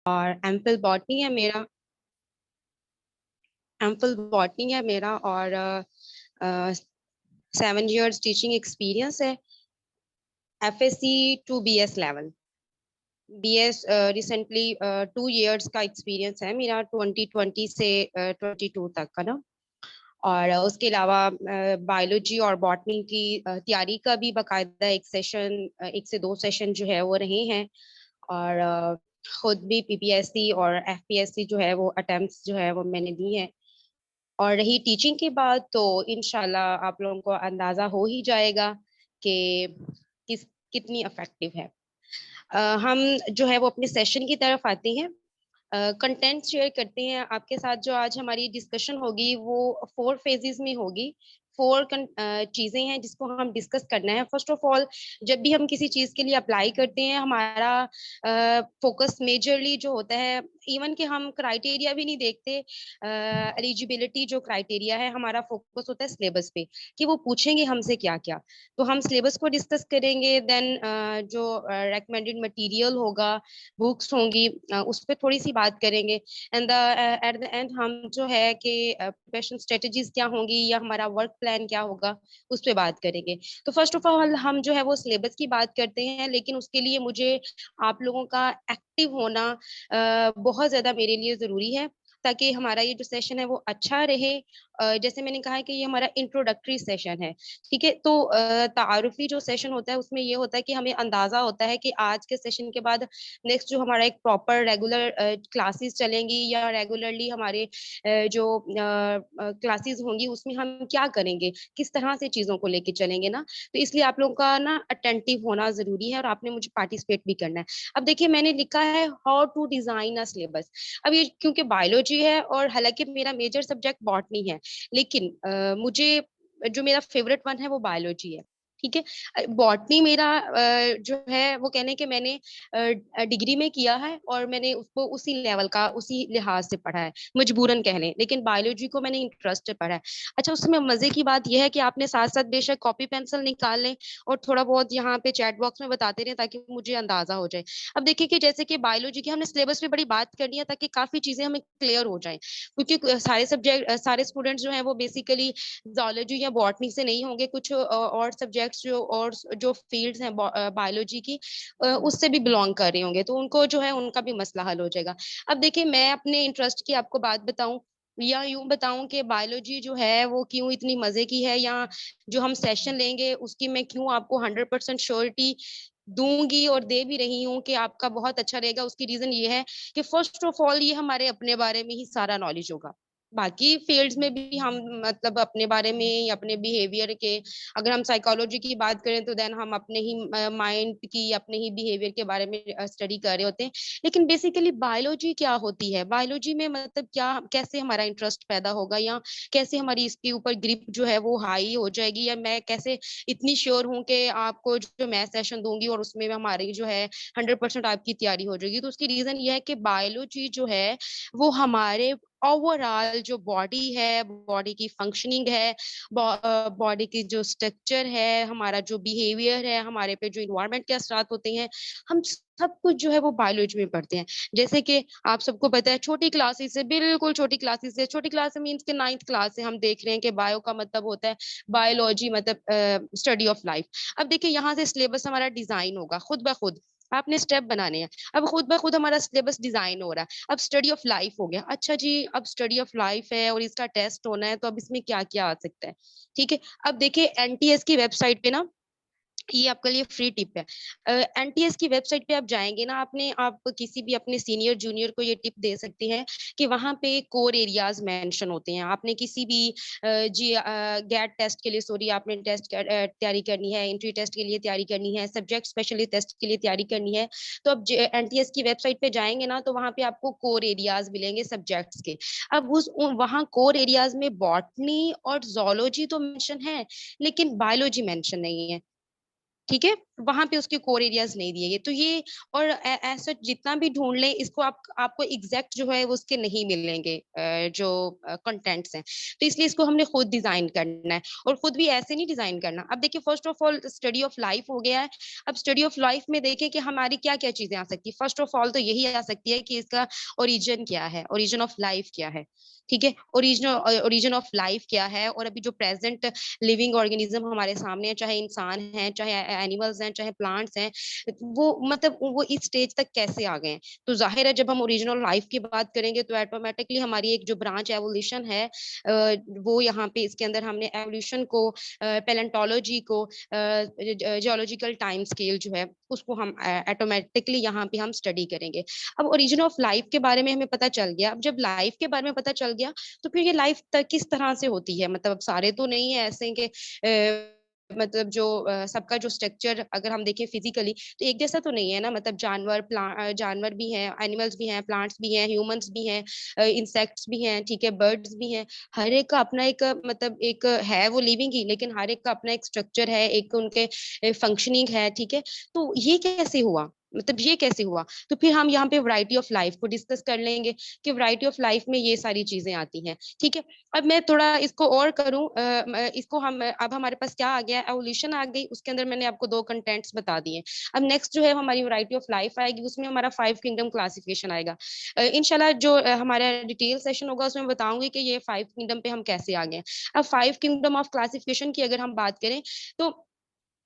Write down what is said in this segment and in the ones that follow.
और MPhil botany है मेरा। एमफिल बॉटनी है मेरा और 7 years टीचिंग एक्सपीरियंस है। FSc to BS level. BS recently 2 years का एक्सपीरियंस है मेरा, 2020 से 22 तक का ना। और उसके अलावा बायोलॉजी और बॉटनी की तैयारी का भी बाकायदा एक सेशन, 1 से 2 सेशन जो है वो रहे हैं। और खुद भी पीपीएससी और एफपीएससी जो है वो अटेम्प्ट्स जो है वो मैंने दी है। और रही टीचिंग की बात, तो इंशाल्लाह आप लोगों को अंदाजा हो ही जाएगा कि किस कितनी इफेक्टिव है। हम जो है वो अपने सेशन की तरफ आते हैं। कंटेंट शेयर करते हैं आपके साथ। जो आज हमारी डिस्कशन होगी वो 4 फेजेस में होगी। 4 चीजें हैं जिसको हम डिस्कस करना है। फर्स्ट ऑफ ऑल, जब भी हम किसी चीज के लिए अप्लाई करते हैं, हमारा फोकस मेजरली जो होता है, इवन कि हम क्राइटेरिया भी नहीं देखते, एलिजिबिलिटी जो क्राइटेरिया है, हमारा फोकस होता है सिलेबस पे कि वो पूछेंगे हमसे क्या क्या। तो हम सिलेबस को डिस्कस करेंगे। देन जो रेकमेंडेड मटेरियल होगा, बुक्स होंगी, उस पर थोड़ी सी बात करेंगे। And the at the end हम जो है कि प्रिपरेशन स्ट्रेटजीज क्या होंगी या हमारा वर्क प्लान क्या होगा, उस पर बात करेंगे। तो फर्स्ट ऑफ ऑल हम जो है वो सिलेबस की बात करते हैं, लेकिन उसके लिए मुझे आप लोगों का एक्टिव होना बहुत ज्यादा मेरे लिए जरूरी है, ताकि हमारा ये जो सेशन है वो अच्छा रहे। जैसे मैंने कहा है कि ये हमारा इंट्रोडक्टरी सेशन है, ठीक है। तो तारुफी जो सेशन होता है उसमें ये होता है कि हमें अंदाजा होता है कि आज के सेशन के बाद नेक्स्ट जो हमारा एक प्रॉपर रेगुलर क्लासेस चलेंगी या रेगुलरली हमारे जो क्लासेस होंगी उसमें हम क्या करेंगे, किस तरह से चीजों को लेके चलेंगे ना। तो इसलिए आप लोगों का ना अटेंटिव होना जरूरी है और आपने मुझे पार्टिसिपेट भी करना है। अब देखिए, मैंने लिखा है how to design a syllabus. अब ये क्योंकि बायोलॉजी है और हालांकि मेरा मेजर सब्जेक्ट बॉटनी है, लेकिन मुझे जो मेरा फेवरेट वन है वो बायोलॉजी है, ठीक है। बॉटनी मेरा जो है वो कहने के मैंने डिग्री में किया है और मैंने उसको उसी लेवल का उसी लिहाज से पढ़ा है, मजबूरन कह लें। लेकिन बायोलॉजी को मैंने इंटरेस्ट से पढ़ा है। अच्छा, उसमें मजे की बात यह है कि आपने साथ साथ बेशक कॉपी पेंसिल निकाल लें और थोड़ा बहुत यहाँ पे चैट बॉक्स में बताते रहे ताकि मुझे अंदाजा हो जाए। अब देखिए कि जैसे कि बायोलॉजी की हमने सिलेबस पे बड़ी बात करनी है ताकि काफी चीजें हमें क्लियर हो जाए, क्योंकि सारे सब्जेक्ट सारे स्टूडेंट्स जो हैं वो बेसिकली जोलॉजी या बॉटनी से नहीं होंगे। कुछ और सब्जेक्ट्स जो और जो फील्ड्स हैं बायोलॉजी की, उससे भी बिलोंग कर रहे होंगे, तो उनको जो है उनका भी मसला हल हो जाएगा। अब देखिए, मैं अपने इंटरेस्ट की आपको बात बताऊं या यूं बताऊं कि बायोलॉजी जो है वो क्यों इतनी मजे की है, या जो हम सेशन लेंगे उसकी मैं क्यों आपको 100% श्योरिटी दूंगी और दे भी रही हूँ कि आपका बहुत अच्छा रहेगा। उसकी रीजन ये है कि फर्स्ट ऑफ ऑल ये हमारे अपने बारे में ही सारा नॉलेज होगा। बाकी फील्ड्स में भी हम मतलब अपने बारे में या अपने बिहेवियर के, अगर हम साइकोलॉजी की बात करें तो देन हम अपने ही माइंड की, अपने ही बिहेवियर के बारे में स्टडी कर रहे होते हैं। लेकिन बेसिकली बायोलॉजी क्या होती है, बायोलॉजी में मतलब क्या, कैसे हमारा इंटरेस्ट पैदा होगा, या कैसे हमारी इसके ऊपर ग्रिप जो है वो हाई हो जाएगी, या मैं कैसे इतनी श्योर हूँ कि आपको जो मैं सेशन दूंगी और उसमें हमारी जो है 100% आपकी तैयारी हो जाएगी। तो उसकी रीजन ये है कि बायोलॉजी जो है वो हमारे ओवरऑल जो बॉडी है, बॉडी की फंक्शनिंग है, बॉडी की जो स्ट्रक्चर है, हमारा जो बिहेवियर है, हमारे पे जो इन्वायरमेंट के असरात होते हैं, हम सब कुछ जो है वो बायोलॉजी में पढ़ते हैं। जैसे कि आप सबको पता है, छोटी क्लासेस से, बिल्कुल छोटी क्लासेस से, छोटी क्लास मीन्स के 9th क्लास से हम देख रहे हैं कि बायो का मतलब होता है बायोलॉजी, मतलब स्टडी ऑफ लाइफ। अब देखिए, यहाँ से सिलेबस हमारा डिजाइन होगा खुद ब खुद, आपने स्टेप बनाने हैं। अब खुद ब खुद हमारा सिलेबस डिजाइन हो रहा है। अब स्टडी ऑफ लाइफ हो गया, अच्छा जी, अब स्टडी ऑफ लाइफ है और इसका टेस्ट होना है, तो अब इसमें क्या क्या आ सकता है, ठीक है। अब देखिए, एनटीएस की वेबसाइट पे ना, ये आपके लिए फ्री टिप है। एनटीएस की वेबसाइट पे आप जाएंगे ना, आप किसी भी अपने सीनियर जूनियर को ये टिप दे सकते हैं कि वहां पे कोर एरियाज मेंशन होते हैं। आपने किसी भी जी गैट टेस्ट के लिए, सॉरी, आपने टेस्ट तैयारी करनी है, एंट्री टेस्ट के लिए तैयारी करनी है, सब्जेक्ट स्पेशलिस्ट टेस्ट के लिए तैयारी करनी है, तो अब एनटीएस की वेबसाइट पे जाएंगे ना, तो वहां पे आपको कोर एरियाज मिलेंगे सब्जेक्ट्स के। अब वहाँ कोर एरियाज में बॉटनी और जोलॉजी तो मेंशन है, लेकिन बायोलॉजी मेंशन नहीं है, ठीक है। वहां पे उसके कोर एरियाज नहीं दिए गए। तो ये और ऐसा जितना भी ढूंढ लें इसको आपको एग्जैक्ट जो है वो उसके नहीं मिलेंगे जो कंटेंट्स हैं। तो इसलिए इसको हमने खुद डिजाइन करना है, और खुद भी ऐसे नहीं डिजाइन करना। अब देखिए first of all study of life हो गया है। अब स्टडी ऑफ लाइफ में देखें कि हमारी क्या क्या चीजें आ सकती है। फर्स्ट ऑफ ऑल तो यही आ सकती है कि इसका ओरिजिन क्या है, ओरिजिन ऑफ लाइफ क्या है। ठीक है, ओरिजिन ऑफ लाइफ क्या है, और अभी जो प्रेजेंट लिविंग ऑर्गेनिज्म हमारे सामने है, चाहे इंसान हैं, चाहे एनिमल्स हैं, चाहे प्लांट्स हैं, वो मतलब वो इस स्टेज तक कैसे आ गए हैं। तो जाहिर है जब हम ओरिजिनल लाइफ की बात करेंगे तो ऑटोमेटिकली हमारी एक जो ब्रांच एवोल्यूशन है वो यहाँ पे इसके अंदर हमने एवोल्यूशन को, पैलेंटोलॉजी को, जियोलॉजिकल टाइम स्केल जो है उसको हम ऑटोमेटिकली यहाँ पे हम स्टडी करेंगे। अब ओरिजिन ऑफ लाइफ के बारे में हमें पता चल गया। अब जब लाइफ के बारे में पता चल गया तो फिर ये लाइफ किस तरह से होती है। मतलब अब सारे तो नहीं है ऐसे कि मतलब जो सबका जो स्ट्रक्चर अगर हम देखें फिजिकली तो एक जैसा तो नहीं है ना। मतलब जानवर भी हैं, एनिमल्स भी हैं, प्लांट्स भी हैं, ह्यूमंस भी हैं, इंसेक्ट्स भी हैं, ठीक है, बर्ड्स भी हैं। हर एक का अपना एक मतलब एक है वो लिविंग ही, लेकिन हर एक का अपना एक स्ट्रक्चर है, एक उनके फंक्शनिंग है। ठीक है, तो ये कैसे हुआ, मतलब ये कैसे हुआ। तो फिर हम यहाँ पे वैरायटी ऑफ लाइफ को डिस्कस कर लेंगे कि वैरायटी ऑफ लाइफ में ये सारी चीजें आती हैं। ठीक है, अब मैं थोड़ा इसको और करूं, इसको हम अब हमारे पास क्या आ गया, एवोल्यूशन आ गई, उसके अंदर मैंने आपको दो कंटेंट्स बता दिए। अब नेक्स्ट जो है हमारी वैरायटी ऑफ लाइफ आएगी, उसमें हमारा 5 किंगडम क्लासिफिकेशन आएगा। इंशाल्लाह जो हमारा डिटेल सेशन होगा उसमें बताऊंगी कि ये 5 किंगडम पे हम कैसे आ गए। अब 5 किंगडम ऑफ क्लासिफिकेशन की अगर हम बात करें तो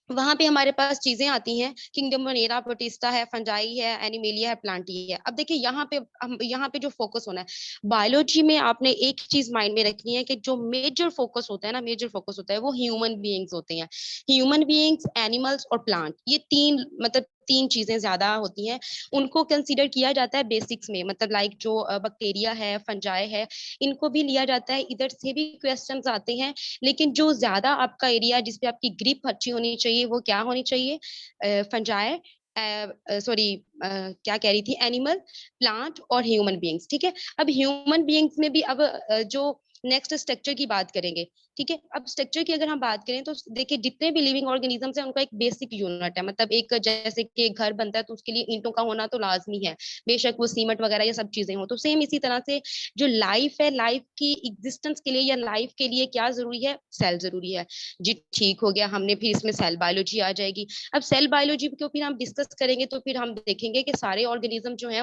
वहां पे हमारे पास चीजें आती हैं, किंगडम मोनेरा, प्रोटिस्टा है, फंजाई है, एनिमेलिया है, प्लांटी है। अब देखिए यहाँ पे जो फोकस होना है बायोलॉजी में, आपने एक चीज माइंड में रखनी है कि जो मेजर फोकस होता है ना, मेजर फोकस होता है वो ह्यूमन बीइंग्स होते हैं। ह्यूमन बीइंग्स, एनिमल्स और प्लांट, ये तीन मतलब तीन चीजें ज्यादा होती हैं। उनको कंसीडर किया जाता है बेसिक्स में, मतलब लाइक जो बैक्टीरिया है, फंजाई है, इनको भी लिया जाता है। इधर से भी क्वेश्चंस आते हैं, लेकिन जो ज्यादा आपका एरिया जिसपे आपकी ग्रिप अच्छी होनी चाहिए वो क्या होनी चाहिए, फंजाई, सॉरी क्या कह रही थी, एनिमल, प्लांट और ह्यूमन बीइंग्स। ठीक है, अब ह्यूमन बीइंग्स में भी अब जो नेक्स्ट स्ट्रक्चर की बात करेंगे। ठीक है, अब स्ट्रक्चर की अगर हम बात करें तो देखिए जितने भी लिविंग ऑर्गेनिजम्स हैं उनका एक बेसिक यूनिट है। मतलब एक जैसे कि घर बनता है तो उसके लिए ईंटों का होना तो लाजमी है, बेशक वो सीमेंट वगैरह ये सब चीजें हो। तो सेम इसी तरह से जो लाइफ है, लाइफ की एग्जिस्टेंस के लिए या लाइफ के लिए क्या जरूरी है, सेल जरूरी है जी। ठीक हो गया, हमने फिर इसमें सेल बायोलॉजी आ जाएगी। अब सेल बायोलॉजी को फिर हम डिस्कस करेंगे तो फिर हम देखेंगे कि सारे ऑर्गेनिज्म जो है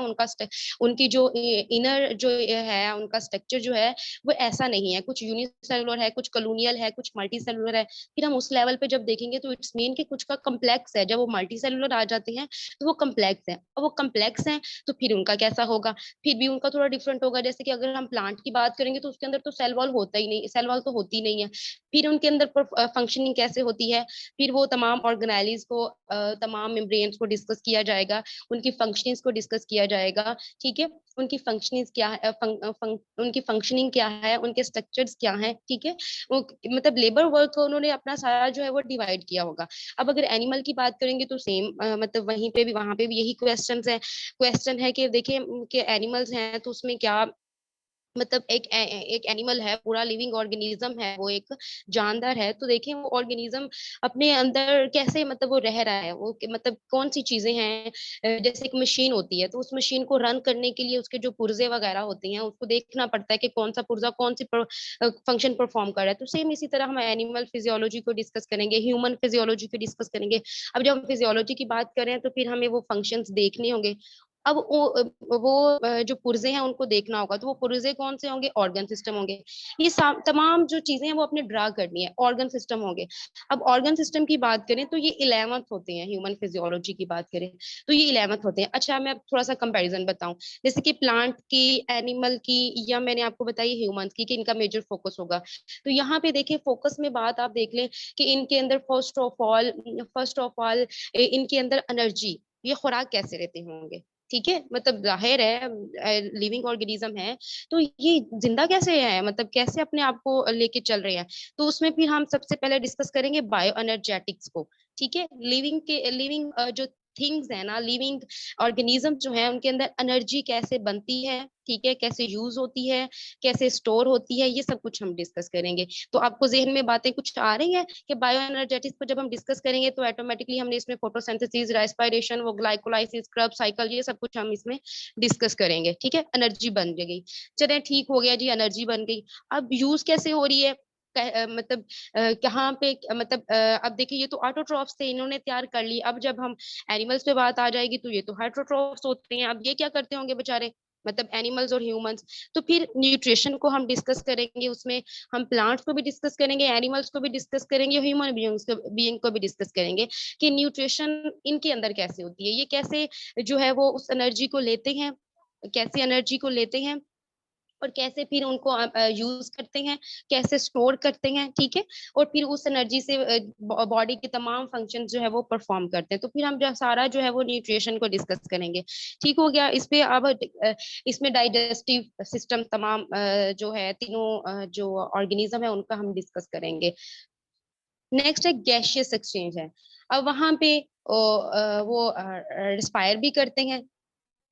उनकी जो इनर जो है उनका स्ट्रक्चर जो है वो ऐसा नहीं है, कुछ यूनिसेलुलर है, कुछ कॉलोनियल है, कुछ मल्टी सेलुलर है। फिर हम उस लेवल पे जब देखेंगे तो इट्स मीन कि कुछ का कम्प्लेक्स है। जब वो मल्टी सेलुलर आ जाते हैं तो वो कम्प्लेक्स है, और वो कम्प्लेक्स है तो फिर उनका कैसा होगा, फिर भी उनका थोड़ा डिफरेंट होगा। जैसे कि अगर हम प्लांट की बात करेंगे तो उसके अंदर तो सेल वॉल होता ही नहीं, सेल वॉल तो होती नहीं है। फिर उनके अंदर फंक्शनिंग कैसे होती है, फिर वो तमाम ऑर्गेनाइज को, तमाम मेम्ब्रेन्स को डिस्कस किया जाएगा, उनकी फंक्शनिंग को डिस्कस किया जाएगा। ठीक है, उनकी फंक्शनिंग क्या है, उनकी फंक्शनिंग क्या है, उनके स्ट्रक्चर्स क्या हैं। ठीक है, वो मतलब लेबर वर्क को उन्होंने अपना सारा जो है वो डिवाइड किया होगा। अब अगर एनिमल की बात करेंगे तो सेम मतलब वहां पे भी यही क्वेश्चन है कि देखिए कि एनिमल्स हैं तो उसमें क्या मतलब एक एनिमल है, पूरा लिविंग ऑर्गेनिज्म है, वो एक जानदार है। तो देखें वो ऑर्गेनिज्म अपने अंदर कैसे मतलब वो रह रहा है, वो मतलब कौन सी चीजें हैं। जैसे एक मशीन होती है तो उस मशीन को रन करने के लिए उसके जो पुर्जे वगैरह होते हैं उसको देखना पड़ता है कि कौन सा पुर्जा कौन सी फंक्शन परफॉर्म कर रहा है। तो सेम इसी तरह हम एनिमल फिजियोलॉजी को डिस्कस करेंगे, ह्यूमन फिजियोलॉजी को डिस्कस करेंगे। अब जब हम फिजियोलॉजी की बात करें तो फिर हमें वो फंक्शंस देखने होंगे। अब जो पुर्जे हैं उनको देखना होगा, तो वो पुर्जे कौन से होंगे, ऑर्गन सिस्टम होंगे। ये तमाम जो चीजें हैं वो अपने ड्रा करनी है, ऑर्गन सिस्टम होंगे। अब ऑर्गन सिस्टम की बात करें तो ये 11th होते हैं, ह्यूमन फिजियोलॉजी की बात करें तो ये 11th होते हैं। अच्छा, मैं थोड़ा सा कंपैरिजन बताऊं, जैसे कि प्लांट की, एनिमल की, या मैंने आपको बताई ह्यूमंस की कि इनका मेजर फोकस होगा। तो यहाँ पे देखिए फोकस में बात आप देख लें कि इनके अंदर फर्स्ट ऑफ ऑल इनके अंदर एनर्जी, ये खुराक कैसे लेते होंगे। ठीक है, मतलब जाहिर है लिविंग ऑर्गेनिज्म है तो ये जिंदा कैसे है, मतलब कैसे अपने आप को लेके चल रहे हैं। तो उसमें फिर हम सबसे पहले डिस्कस करेंगे बायो एनर्जेटिक्स को। ठीक है, लिविंग जो थिंग्स है ना, लिविंग ऑर्गेनिज्म जो है, उनके अंदर एनर्जी कैसे बनती है, ठीक है, कैसे यूज होती है, कैसे स्टोर होती है, ये सब कुछ हम डिस्कस करेंगे। तो आपको जहन में बातें कुछ आ रही हैं कि बायो एनर्जेटिक्स को जब हम डिस्कस करेंगे तो ऑटोमेटिकली हमने इसमें फोटोसिंथेसिस, रेस्पिरेशन, वो ग्लाइकोलाइसिस, क्रब साइकिल, ये सब कुछ हम इसमें डिस्कस करेंगे, ठीक है। एनर्जी बन गई, चले ठीक हो गया जी, एनर्जी बन गई। अब यूज कैसे हो रही है, मतलब कहाँ पे, मतलब अब देखिए ये तो ऑटोट्रॉफ्स थे, इन्होंने तैयार कर ली। अब जब हम एनिमल्स पे बात आ जाएगी तो ये तो हेटरोट्रॉफ्स होते हैं। अब ये क्या करते होंगे बेचारे, मतलब एनिमल्स और ह्यूमंस। तो फिर न्यूट्रिशन को हम डिस्कस करेंगे, उसमें हम प्लांट्स को भी डिस्कस करेंगे, एनिमल्स को भी डिस्कस करेंगे, ह्यूमन बीइंग को भी डिस्कस करेंगे कि न्यूट्रिशन इनके अंदर कैसे होती है, ये कैसे जो है वो उस एनर्जी को लेते हैं, कैसे एनर्जी को लेते हैं और कैसे फिर उनको यूज करते हैं, कैसे स्टोर करते हैं, ठीक है। और फिर उस एनर्जी से बॉडी के तमाम फंक्शन जो है वो परफॉर्म करते हैं। तो फिर हम जो सारा जो है वो न्यूट्रिशन को डिस्कस करेंगे, ठीक हो गया। इस पे अब इसमें डाइजेस्टिव सिस्टम तमाम जो है तीनों जो ऑर्गेनिज्म है उनका हम डिस्कस करेंगे। नेक्स्ट है गैशियस एक्सचेंज है। अब वहां पे वो रिस्पायर भी करते हैं,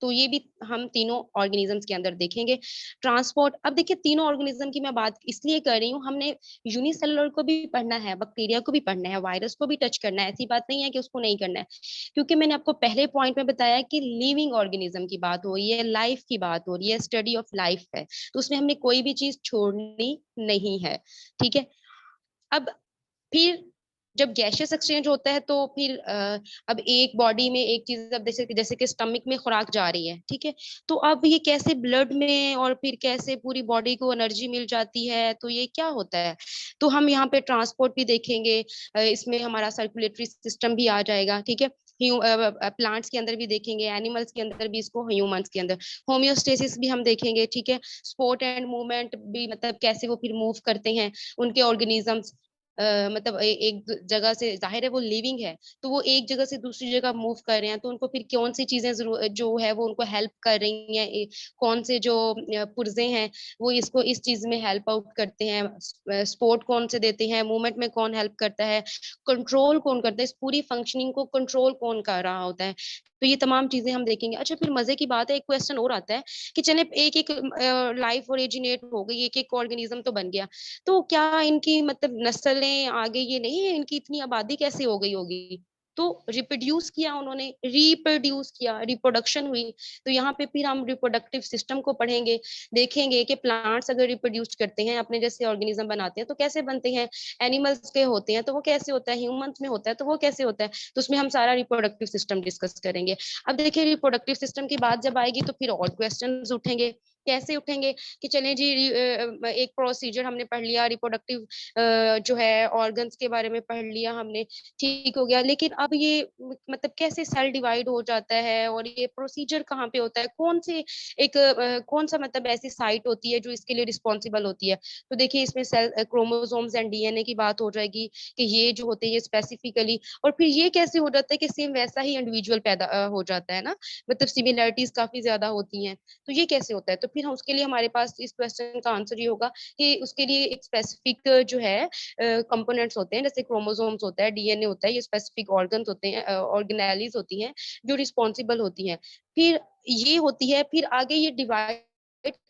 तो ये भी हम तीनों ऑर्गेनिजम्स के अंदर देखेंगे। ट्रांसपोर्ट, अब देखिए तीनों ऑर्गेनिज्म की मैं बात इसलिए कर रही हूँ, हमने यूनिसेलुलर को भी पढ़ना है, बैक्टीरिया को भी पढ़ना है, वायरस को भी टच करना है, ऐसी बात नहीं है कि उसको नहीं करना है। क्योंकि मैंने आपको पहले पॉइंट में बताया कि लिविंग ऑर्गेनिज्म की बात हो रही है, लाइफ की बात हो रही है, स्टडी ऑफ लाइफ है, तो उसमें हमने कोई भी चीज छोड़नी नहीं है, ठीक है। अब फिर जब गैशियस एक्सचेंज होता है तो फिर अब एक बॉडी में एक चीज, अब जैसे जैसे कि स्टमक में खुराक जा रही है, ठीक है, तो अब ये कैसे ब्लड में और फिर कैसे पूरी बॉडी को एनर्जी मिल जाती है, तो ये क्या होता है। तो हम यहाँ पे ट्रांसपोर्ट भी देखेंगे, इसमें हमारा सर्कुलेटरी सिस्टम भी आ जाएगा, ठीक है। प्लांट्स के अंदर भी देखेंगे, एनिमल्स के अंदर भी, इसको ह्यूमंस के अंदर होम्योस्टेसिस भी हम देखेंगे, ठीक है। स्पोर्ट एंड मूवमेंट भी, मतलब कैसे वो फिर मूव करते हैं उनके ऑर्गेनिजम्स, मतलब एक जगह से, जाहिर है वो लिविंग है, तो वो एक जगह से दूसरी जगह मूव कर रहे हैं, तो उनको फिर कौन सी चीजें जो है वो उनको हेल्प कर रही हैं, कौन से जो पुर्जे हैं वो इसको इस चीज में हेल्प आउट करते हैं, सपोर्ट कौन से देते हैं, मूवमेंट में कौन हेल्प करता है, कंट्रोल कौन करता है, इस पूरी फंक्शनिंग को कंट्रोल कौन कर रहा होता है। तो ये तमाम चीजें हम देखेंगे। अच्छा, फिर मजे की बात है, एक क्वेश्चन और आता है कि चले एक एक लाइफ ओरिजिनेट हो गई, एक एक ऑर्गेनिज्म तो बन गया, तो क्या इनकी मतलब नस्लें आगे ये नहीं है, इनकी इतनी आबादी कैसे हो गई होगी। तो रिप्रोड्यूस किया उन्होंने, रिप्रोड्यूस किया, रिप्रोडक्शन हुई। तो यहाँ पे फिर हम रिप्रोडक्टिव सिस्टम को पढ़ेंगे, देखेंगे कि प्लांट्स अगर रिप्रोड्यूस करते हैं, अपने जैसे ऑर्गेनिज्म बनाते हैं, तो कैसे बनते हैं, एनिमल्स के होते हैं तो वो कैसे होता है, ह्यूमंस में होता है तो वो कैसे होता है। तो उसमें हम सारा रिप्रोडक्टिव सिस्टम डिस्कस करेंगे। अब देखिए रिप्रोडक्टिव सिस्टम की बात जब आएगी तो फिर और क्वेश्चन उठेंगे। कैसे उठेंगे कि चलें जी, एक प्रोसीजर हमने पढ़ लिया, रिप्रोडक्टिव जो है ऑर्गन्स के बारे में पढ़ लिया हमने, ठीक हो गया। लेकिन अब ये मतलब कैसे सेल डिवाइड हो जाता है और ये प्रोसीजर कहाँ पे होता है, कौन से एक कौन सा मतलब ऐसी साइट होती है जो इसके लिए रिस्पॉन्सिबल होती है। तो देखिए इसमें सेल क्रोमोसोम्स एंड डीएनए की बात हो जाएगी कि ये जो होते हैं ये स्पेसिफिकली, और फिर ये कैसे हो जाता है कि सेम वैसा ही इंडिविजुअल पैदा हो जाता है ना, मतलब सिमिलैरिटीज काफी ज्यादा होती हैं। तो ये कैसे होता है, तो फिर हम उसके लिए, हमारे पास इस क्वेश्चन का आंसर ये होगा कि उसके लिए एक स्पेसिफिक जो है कंपोनेंट्स होते हैं, जैसे क्रोमोसोम्स होता है, डीएनए होता है, ये स्पेसिफिक ऑर्गन्स होते हैं, ऑर्गेनेलीज होती हैं जो रिस्पॉन्सिबल होती हैं। फिर ये होती है, फिर आगे ये डिवाइड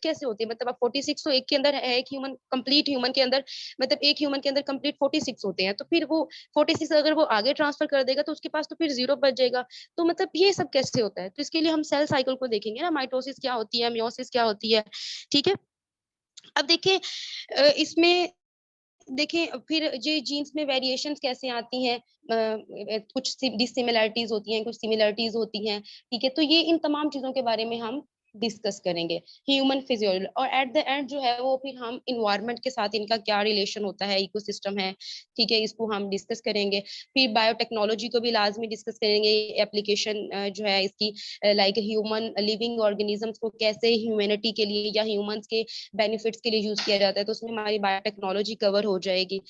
कैसे होती है, मतलब अब 46 तो एक के अंदर है, एक ह्यूमन, कंप्लीट ह्यूमन के अंदर, मतलब एक ह्यूमन के अंदर कंप्लीट 46 होते हैं, तो फिर वो 46 अगर वो आगे ट्रांसफर कर देगा तो उसके पास तो फिर जीरो बच जाएगा। तो मतलब ये सब कैसे होता है, तो इसके लिए हम सेल साइकिल को देखेंगे ना, माइटोसिस क्या होती है, मियोसिस क्या होती है, ठीक है। अब देखिए इसमें देखें फिर ये जीन्स में वेरिएशंस कैसे आती हैं, कुछ डिसिमिलरिटीज होती हैं, कुछ सिमिलरिटीज होती हैं, ठीक है। तो ये इन तमाम चीजों के बारे में हम डिस्कस करेंगे, ह्यूमन फिजियोलॉजी। और एट द एंड जो है वो फिर हम इन्वायरमेंट के साथ इनका क्या रिलेशन होता है, इकोसिस्टम है, ठीक है, इसको हम डिस्कस करेंगे। फिर बायोटेक्नोलॉजी को भी लाजमी डिस्कस करेंगे, एप्लीकेशन जो है इसकी, लाइक ह्यूमन लिविंग ऑर्गेनिजम्स को कैसे ह्यूमैनिटी के लिए या ह्यूमंस के बेनिफिट्स के लिए यूज किया जाता है, तो उसमें हमारी बायोटेक्नोलॉजी कवर हो जाएगी।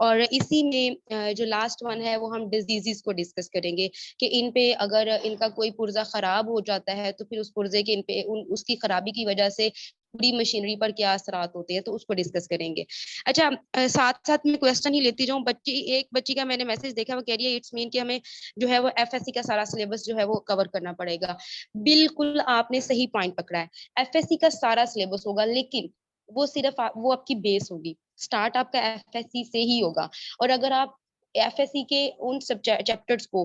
और इसी में जो लास्ट वन है वो हम डिजीजेस को डिस्कस करेंगे कि इन पे अगर इनका कोई पुर्जा खराब हो जाता है तो फिर उस पुर्जे के इन पे उसकी खराबी की वजह से पूरी मशीनरी पर क्या असरात होते हैं, तो उसको डिस्कस करेंगे। अच्छा, साथ साथ में क्वेश्चन ही लेती जाऊं। एक बच्ची का मैंने मैसेज देखा, वो कह रही है इट्स मीन कि हमें जो है वो एफएससी का सारा सिलेबस जो है वो कवर करना पड़ेगा। बिल्कुल आपने सही पॉइंट पकड़ा है, एफएससी का सारा सिलेबस होगा, लेकिन वो सिर्फ वो आपकी बेस होगी। स्टार्ट आपका एफएससी से ही होगा। और अगर आप एफएससी के उन सब चैप्टर्स को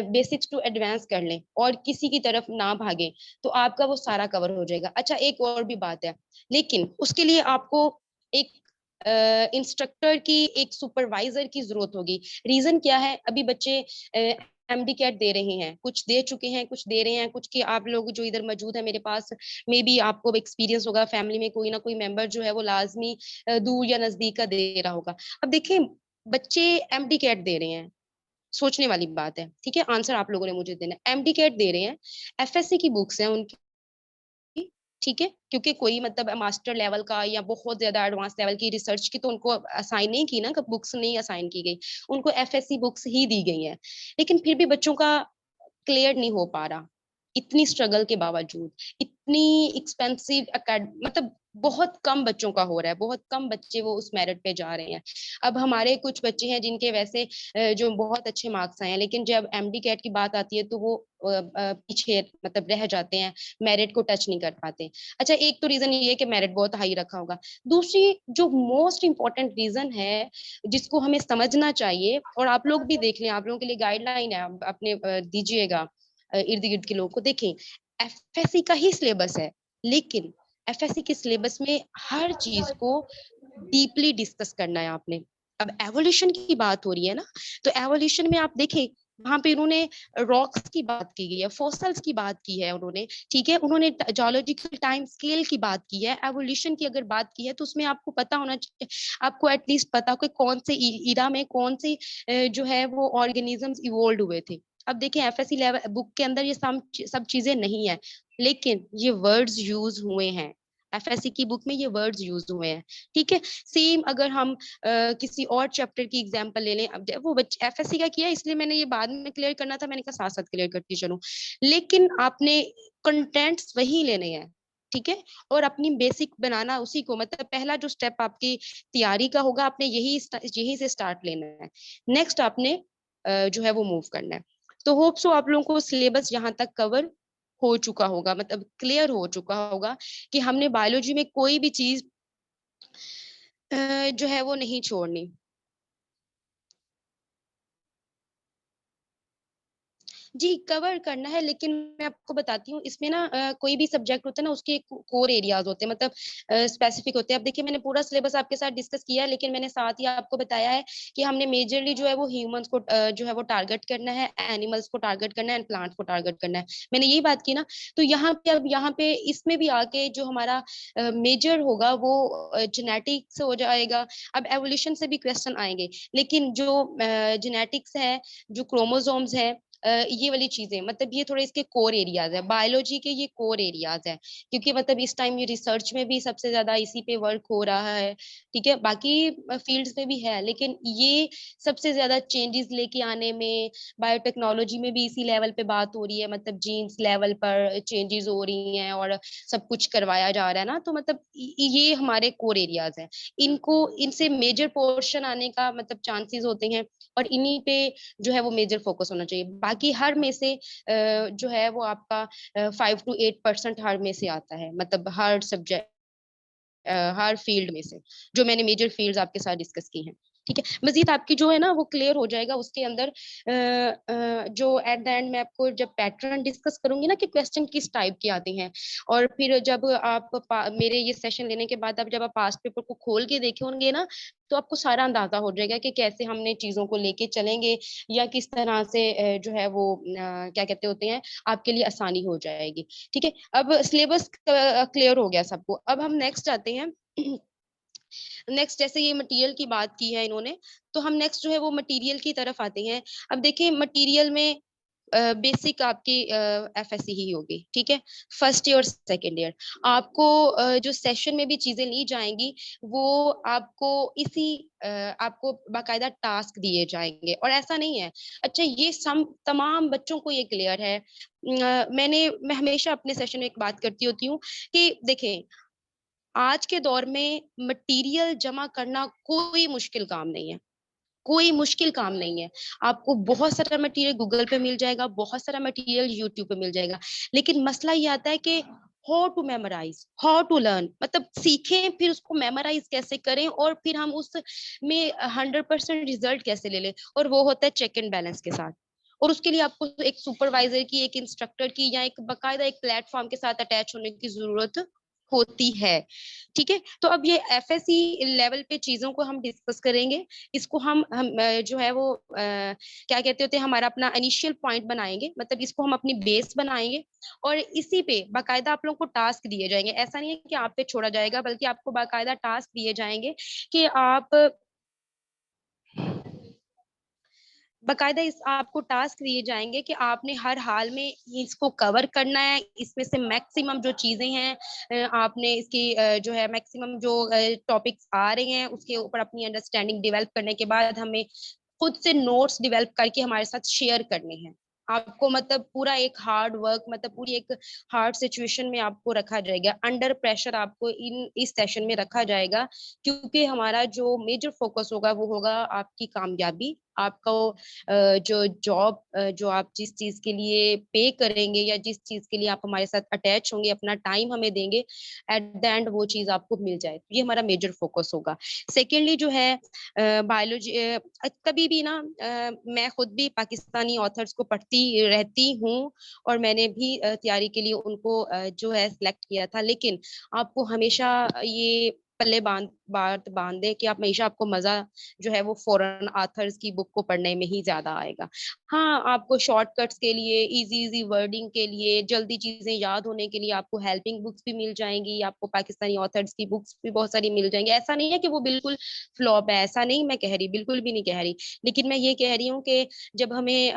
बेसिक्स टू एडवांस कर लें और किसी की तरफ ना भागे, तो आपका वो सारा कवर हो जाएगा। अच्छा, एक और भी बात है, लेकिन उसके लिए आपको एक इंस्ट्रक्टर की, एक सुपरवाइजर की जरूरत होगी। रीजन क्या है, अभी बच्चे एमडी कैट दे रहे हैं, कुछ दे चुके हैं, कुछ दे रहे हैं, कुछ के आप लोग जो इधर मौजूद है मेरे पास, मे बी आपको एक्सपीरियंस होगा, फैमिली में कोई ना कोई मेंबर जो है वो लाजमी दूर या नजदीक का दे रहा होगा। अब देखिए, बच्चे एमडी कैट दे रहे हैं, सोचने वाली बात है, ठीक है, आंसर आप लोगों ने मुझे देना है। एमडी कैट दे रहे हैं, एफएससी की बुक्स हैं उनकी, ठीक है, क्योंकि कोई मतलब मास्टर लेवल का या बहुत ज्यादा एडवांस लेवल की रिसर्च की तो उनको असाइन नहीं की ना, बुक्स नहीं असाइन की गई, उनको एफएससी बुक्स ही दी गई हैं। लेकिन फिर भी बच्चों का क्लियर नहीं हो पा रहा, इतनी स्ट्रगल के बावजूद, इतनी एक्सपेंसिव मतलब बहुत कम बच्चों का हो रहा है, बहुत कम बच्चे वो उस मेरिट पे जा रहे हैं। अब हमारे कुछ बच्चे हैं जिनके वैसे जो बहुत अच्छे मार्क्स आए हैं, लेकिन जब एमडी कैट की बात आती है तो वो पीछे मतलब रह जाते हैं, मेरिट को टच नहीं कर पाते। अच्छा, एक तो रीजन ये है कि मेरिट बहुत हाई रखा होगा। दूसरी जो मोस्ट इंपॉर्टेंट रीजन है जिसको हमें समझना चाहिए, और आप लोग भी देख लें, आप लोगों के लिए गाइडलाइन है, आप अपने दीजिएगा इर्द गिर्द के लोगों को। देखें, एफएससी का ही सिलेबस है, लेकिन एफएससी के सिलेबस में हर चीज को डीपली डिस्कस करना है आपने। अब एवोल्यूशन की बात हो रही है ना, तो एवोल्यूशन में आप देखें, वहां पे उन्होंने रॉक्स की बात की गई है, फॉसल्स की बात की है उन्होंने, ठीक है, उन्होंने जोलॉजिकल टाइम स्केल की बात की है। एवोल्यूशन की अगर बात की है तो उसमें आपको पता होना चाहिए, आपको एटलीस्ट पता हो कि कौन से ईरा में कौन से जो है वो ऑर्गेनिजम्स इवोल्व हुए थे। अब देखें, एफएससी लेवल बुक के अंदर ये सब चीजें नहीं है, लेकिन ये वर्ड्स यूज हुए हैं, एफएससी की बुक में ये वर्ड्स यूज हुए हैं, ठीक है। सेम अगर हम किसी और चैप्टर की एग्जांपल ले लें, अब वो बच्चे एफएससी का किया, इसलिए मैंने ये बाद में क्लियर करना था, मैंने कहा साथ साथ क्लियर करती चलूं, लेकिन आपने कंटेंट्स वही लेने हैं, ठीक है, और अपनी बेसिक बनाना उसी को, मतलब पहला जो स्टेप आपकी तैयारी का होगा, आपने यही से स्टार्ट लेना है। नेक्स्ट आपने जो है वो मूव करना है। तो होप सो आप लोगों को सिलेबस यहाँ तक कवर हो चुका होगा, मतलब क्लियर हो चुका होगा कि हमने बायोलॉजी में कोई भी चीज जो है वो नहीं छोड़नी। जी, कवर करना है, लेकिन मैं आपको बताती हूँ, इसमें ना कोई भी सब्जेक्ट होता है ना, उसके कोर एरियाज होते हैं, मतलब स्पेसिफिक होते हैं। अब देखिए, मैंने पूरा सिलेबस आपके साथ डिस्कस किया है, लेकिन मैंने साथ ही आपको बताया है कि हमने मेजरली जो है वो ह्यूमंस को जो है वो टारगेट करना है, एनिमल्स को टारगेट करना है, एंड प्लांट्स को टारगेट करना है। मैंने यही बात की ना। तो यहाँ पे, अब यहाँ पे इसमें भी आके जो हमारा मेजर होगा वो जेनेटिक्स हो जाएगा। अब एवोल्यूशन से भी क्वेश्चन आएंगे, लेकिन जो जेनेटिक्स है, जो क्रोमोसोम्स है, ये वाली चीजें, मतलब ये थोड़े इसके कोर एरियाज है, बायोलॉजी के ये कोर एरियाज है, क्योंकि मतलब इस टाइम ये रिसर्च में भी सबसे ज्यादा इसी पे वर्क हो रहा है, ठीक है, बाकी फील्ड्स में भी है, लेकिन ये सबसे ज्यादा चेंजेस लेके आने में, बायोटेक्नोलॉजी में भी इसी लेवल पे बात हो रही है, मतलब जीन्स लेवल पर चेंजेस हो रही हैं और सब कुछ करवाया जा रहा है ना, तो मतलब ये हमारे कोर एरियाज हैं। इनको, इनसे मेजर पोर्शन आने का मतलब चांसेस होते हैं, और इन्हीं पे जो है वो मेजर फोकस होना चाहिए। बाकी हर में से जो है वो आपका 5 to 8% हर में से आता है, मतलब हर सब्जेक्ट, हर फील्ड में से, जो मैंने मेजर फील्ड्स आपके साथ डिस्कस की हैं, ठीक है। मजीद आपकी जो है ना वो क्लियर हो जाएगा उसके अंदर, जो एट द एंड मैं आपको जब पैटर्न डिस्कस करूंगी ना कि क्वेश्चन किस टाइप के आते हैं, और फिर जब आप मेरे ये सेशन लेने के बाद, अब जब आप पास्ट पेपर को खोल के देखे होंगे ना, तो आपको सारा अंदाजा हो जाएगा कि कैसे हमने चीजों को लेके चलेंगे, या किस तरह से जो है वो क्या कहते होते हैं, आपके लिए आसानी हो जाएगी, ठीक है। अब सिलेबस क्लियर हो गया सबको, अब हम नेक्स्ट आते हैं। नेक्स्ट, जैसे ये मटेरियल की बात की है इन्होंने, तो हम नेक्स्ट जो है वो मटेरियल की तरफ आते हैं। अब देखिए, मटेरियल में बेसिक आपकी एफएससी ही होगी, ठीक है, फर्स्ट ईयर और सेकेंड ईयर। आपको जो सेशन में भी चीजें ली जाएंगी, वो आपको इसी आपको बाकायदा टास्क दिए जाएंगे, और ऐसा नहीं है। अच्छा, ये सम तमाम बच्चों को ये क्लियर है। मैं हमेशा अपने सेशन में एक बात करती होती हूँ कि देखें, आज के दौर में मटेरियल जमा करना कोई मुश्किल काम नहीं है, कोई मुश्किल काम नहीं है। आपको बहुत सारा मटेरियल गूगल पे मिल जाएगा, बहुत सारा मटेरियल यूट्यूब पे मिल जाएगा। लेकिन मसला ये आता है कि how to memorise, how to learn, मतलब सीखें फिर उसको मेमोराइज कैसे करें और फिर हम उसमें 100% रिजल्ट कैसे ले लें, और वो होता है चेक एंड बैलेंस के साथ। और उसके लिए आपको एक सुपरवाइजर की, एक इंस्ट्रक्टर की, या एक बकायदा एक प्लेटफॉर्म के साथ अटैच होने की जरूरत होती है। ठीक है, तो अब ये एफएससी लेवल पे चीजों को हम डिस्कस करेंगे। इसको हम जो है वो क्या कहते होते हैं, हमारा अपना इनिशियल पॉइंट बनाएंगे, मतलब इसको हम अपनी बेस बनाएंगे। और इसी पे बाकायदा आप लोगों को टास्क दिए जाएंगे। ऐसा नहीं है कि आप पे छोड़ा जाएगा, बल्कि आपको बाकायदा टास्क दिए जाएंगे कि आप बकायदा इस आपको टास्क दिए जाएंगे कि आपने हर हाल में इसको कवर करना है। इसमें से मैक्सिमम जो चीजें हैं आपने इसकी जो है मैक्सिमम जो टॉपिक्स आ रहे हैं उसके ऊपर अपनी अंडरस्टैंडिंग डेवलप करने के बाद हमें खुद से नोट्स डेवलप करके हमारे साथ शेयर करने हैं। आपको मतलब पूरा एक हार्ड वर्क, मतलब पूरी एक हार्ड सिचुएशन में आपको रखा जाएगा, अंडर प्रेशर आपको इन इस सेशन में रखा जाएगा। क्योंकि हमारा जो मेजर फोकस होगा वो होगा आपकी कामयाबी, आपका जो जॉब, जो आप जिस चीज के लिए पे करेंगे या जिस चीज के लिए आप हमारे साथ अटैच होंगे, अपना टाइम हमें देंगे, एट द एंड वो चीज आपको मिल जाए, ये हमारा मेजर फोकस होगा। सेकेंडली जो है बायोलॉजी, कभी भी ना मैं खुद भी पाकिस्तानी ऑथर्स को पढ़ती रहती हूँ, और मैंने भी तैयारी के लिए उनको जो है सिलेक्ट किया था। लेकिन आपको हमेशा ये पल्ले बांध दे कि आप हमेशा, आपको मजा जो है वो फॉरेन ऑथर्स की बुक को पढ़ने में ही ज्यादा आएगा। हाँ, आपको शॉर्टकट्स के लिए, इजी इजी वर्डिंग के लिए, जल्दी चीजें याद होने के लिए आपको हेल्पिंग बुक्स भी मिल जाएंगी, आपको पाकिस्तानी ऑथर्स की बुक्स भी बहुत सारी मिल जाएंगी। ऐसा नहीं है कि वो बिल्कुल फ्लॉप है, ऐसा नहीं मैं कह रही, बिल्कुल भी नहीं कह रही। लेकिन मैं ये कह रही हूँ कि जब हमें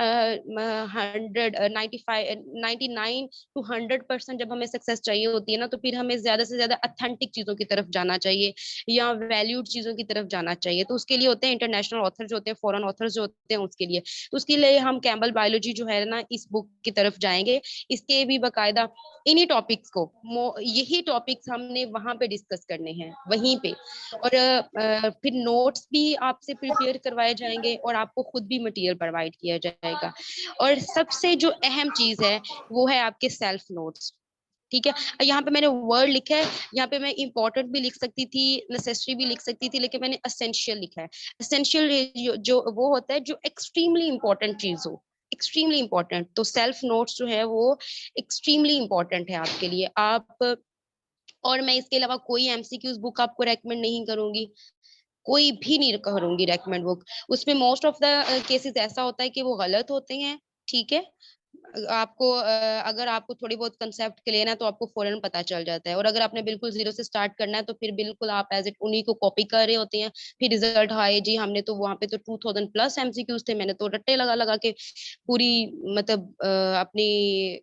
99 to 100% जब हमें सक्सेस चाहिए होती है ना, तो फिर हमें ज्यादा से ज्यादा अथेंटिक चीजों की तरफ जाना चाहिए या वैल्यूड चीजों की तरफ जाना चाहिए। तो उसके लिए होते हैं इंटरनेशनल ऑथर जो होते हैं, फॉरेन ऑथर जो होते हैं, उसके लिए। तो उसके लिए हम कैम्बल बायोलॉजी जो है ना, इस बुक की तरफ जाएंगे। इसके भी बकायदा इन्हीं टॉपिक्स को, यही टॉपिक्स हमने वहां पे डिस्कस करने हैं वहीं पे। और फिर नोट्स भी आपसे प्रिपेयर करवाए जाएंगे और आपको खुद भी मटेरियल प्रोवाइड किया जाएगा। और सबसे जो अहम चीज है वो है आपके सेल्फ नोट्स। ठीक है, यहाँ पे मैंने वर्ड लिखा है, यहाँ पे मैं इंपॉर्टेंट भी लिख सकती थी, नेसेसरी भी लिख सकती थी, लेकिन मैंने असेंशियल लिखा है। असेंशियल जो वो होता है जो एक्सट्रीमली इंपॉर्टेंट चीज हो, एक्सट्रीमली इंपॉर्टेंट। तो सेल्फ नोट्स जो है वो एक्सट्रीमली इंपॉर्टेंट है आपके लिए। आप, और मैं इसके अलावा कोई एमसीक्यूज बुक आपको रेकमेंड नहीं करूंगी, कोई भी नहीं करूंगी रेकमेंड बुक। उसमें मोस्ट ऑफ द केसेस ऐसा होता है कि वो गलत होते हैं। ठीक है, आपको अगर आपको थोड़ी बहुत कंसेप्ट क्लियर है तो आपको फौरन पता चल जाता है, और अगर आपने बिल्कुल जीरो से स्टार्ट करना है तो फिर बिल्कुल आप एज इट उन्हीं को कॉपी कर रहे होते हैं। फिर रिजल्ट हाय जी, हमने तो वहां पे तो 2000 प्लस एमसीक्यूज थे, मैंने तो रट्टे लगा लगा के पूरी, मतलब अपनी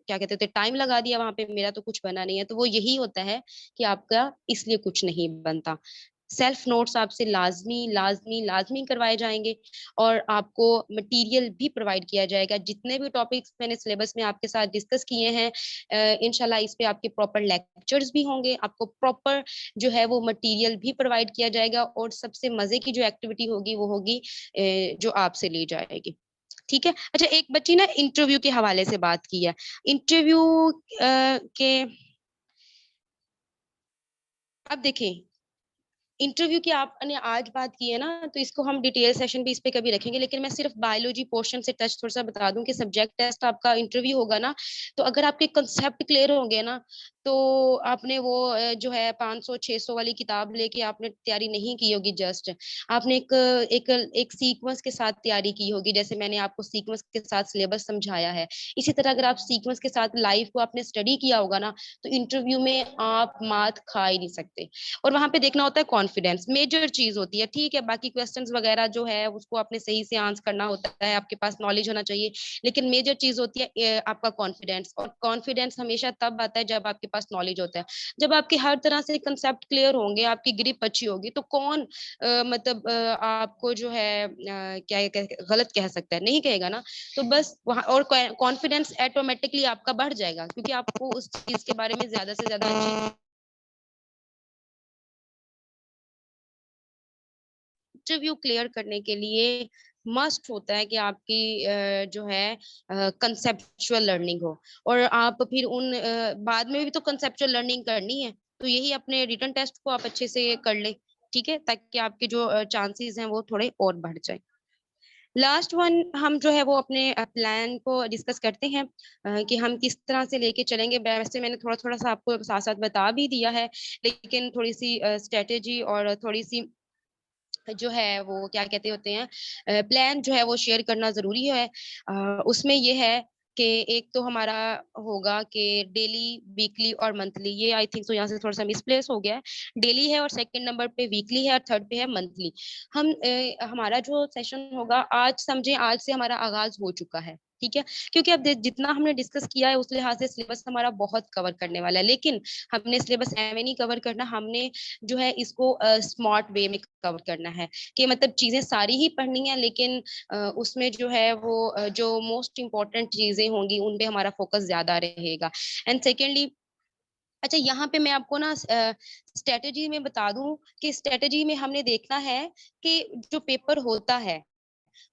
क्या कहते थे टाइम लगा दिया वहां पे, मेरा तो कुछ बना नहीं है। तो वो यही होता है कि आपका इसलिए कुछ नहीं बनता। सेल्फ नोट्स आपसे लाजमी लाजमी लाजमी करवाए जाएंगे, और आपको मटेरियल भी प्रोवाइड किया जाएगा। जितने भी टॉपिक्स मैंने सिलेबस में आपके साथ डिस्कस किए हैं, इंशाल्लाह इस पे आपके प्रॉपर लेक्चर्स भी होंगे, आपको प्रॉपर जो है वो मटेरियल भी प्रोवाइड किया जाएगा। और सबसे मजे की जो एक्टिविटी होगी वो होगी जो आपसे ली जाएगी। ठीक है, अच्छा, एक बच्ची ना इंटरव्यू के हवाले से बात की है। इंटरव्यू के, अब देखें, इंटरव्यू की आपने आज बात की है ना, तो इसको हम डिटेल सेशन भी इस पे कभी रखेंगे। लेकिन मैं सिर्फ बायोलॉजी पोर्शन से टच थोड़ा सा बता दूं कि सब्जेक्ट टेस्ट आपका इंटरव्यू होगा ना, तो अगर आपके कंसेप्ट क्लियर होंगे ना, तो आपने वो जो है 500-600 वाली किताब लेके आपने तैयारी नहीं की होगी। जस्ट आपने एक एक एक सीक्वेंस के साथ तैयारी की होगी, जैसे मैंने आपको सीक्वेंस के साथ सिलेबस समझाया है। इसी तरह अगर आप सीक्वेंस के साथ लाइफ को आपने स्टडी किया होगा ना, तो इंटरव्यू में आप मात खा ही नहीं सकते। और वहां पे देखना होता है कॉन्फिडेंस, मेजर चीज होती है। ठीक है, बाकी क्वेश्चंस वगैरह जो है उसको आपने सही से आंसर करना होता है, आपके पास नॉलेज होना चाहिए। लेकिन मेजर चीज होती है आपका कॉन्फिडेंस, और कॉन्फिडेंस हमेशा तब आता है जब आपके पास नॉलेज होता है। जब आपके हर तरह से कंसेप्ट क्लियर होंगे, आपकी ग्रिप अच्छी होगी, तो कौन मतलब आपको जो है गलत कह सकता है, नहीं कहेगा ना। तो बस वहाँ, और कॉन्फिडेंस ऑटोमेटिकली आपका बढ़ जाएगा, क्योंकि आपको उस चीज के बारे में ज्यादा से ज्यादा अच्छी इंटरव्यू क्लियर करने के लिए मस्ट होता है कि आपकी जो है कंसेप्चुअल लर्निंग हो, और आप फिर उन बाद में भी तो कंसेप्चुअल लर्निंग करनी है, तो यही अपने रिटन टेस्ट को आप अच्छे से कर ले, ठीक है, ताकि आपके जो चांसेस हैं वो थोड़े और बढ़ जाए। लास्ट वन हम जो है वो अपने प्लान को डिस्कस करते हैं कि हम किस तरह से लेके चलेंगे। वैसे मैंने थोड़ा थोड़ा सा आपको साथ साथ बता भी दिया है, लेकिन थोड़ी सी स्ट्रेटेजी और थोड़ी सी जो है वो क्या कहते होते हैं प्लान जो है वो शेयर करना जरूरी है। उसमें ये है कि एक तो हमारा होगा कि डेली, वीकली और मंथली, ये आई थिंक तो यहाँ से थोड़ा सा मिसप्लेस हो गया है। डेली है और सेकंड नंबर पे वीकली है और थर्ड पे है मंथली। हम हमारा जो सेशन होगा, आज समझे आज से हमारा आगाज हो चुका है, ठीक है, क्योंकि अब जितना हमने डिस्कस किया है उस लिहाज से सिलेबस हमारा बहुत कवर करने वाला है, लेकिन हमने सिलेबस एवं नहीं कवर करना, हमने जो है इसको स्मार्ट वे में कवर करना है, कि मतलब चीजें सारी ही पढ़नी है, लेकिन उसमें जो है वो जो मोस्ट इम्पोर्टेंट चीजें होंगी उन पे हमारा फोकस ज्यादा रहेगा। एंड सेकेंडली, अच्छा यहाँ पे मैं आपको ना स्ट्रेटेजी में बता दूं कि स्ट्रेटेजी में हमने देखना है कि जो पेपर होता है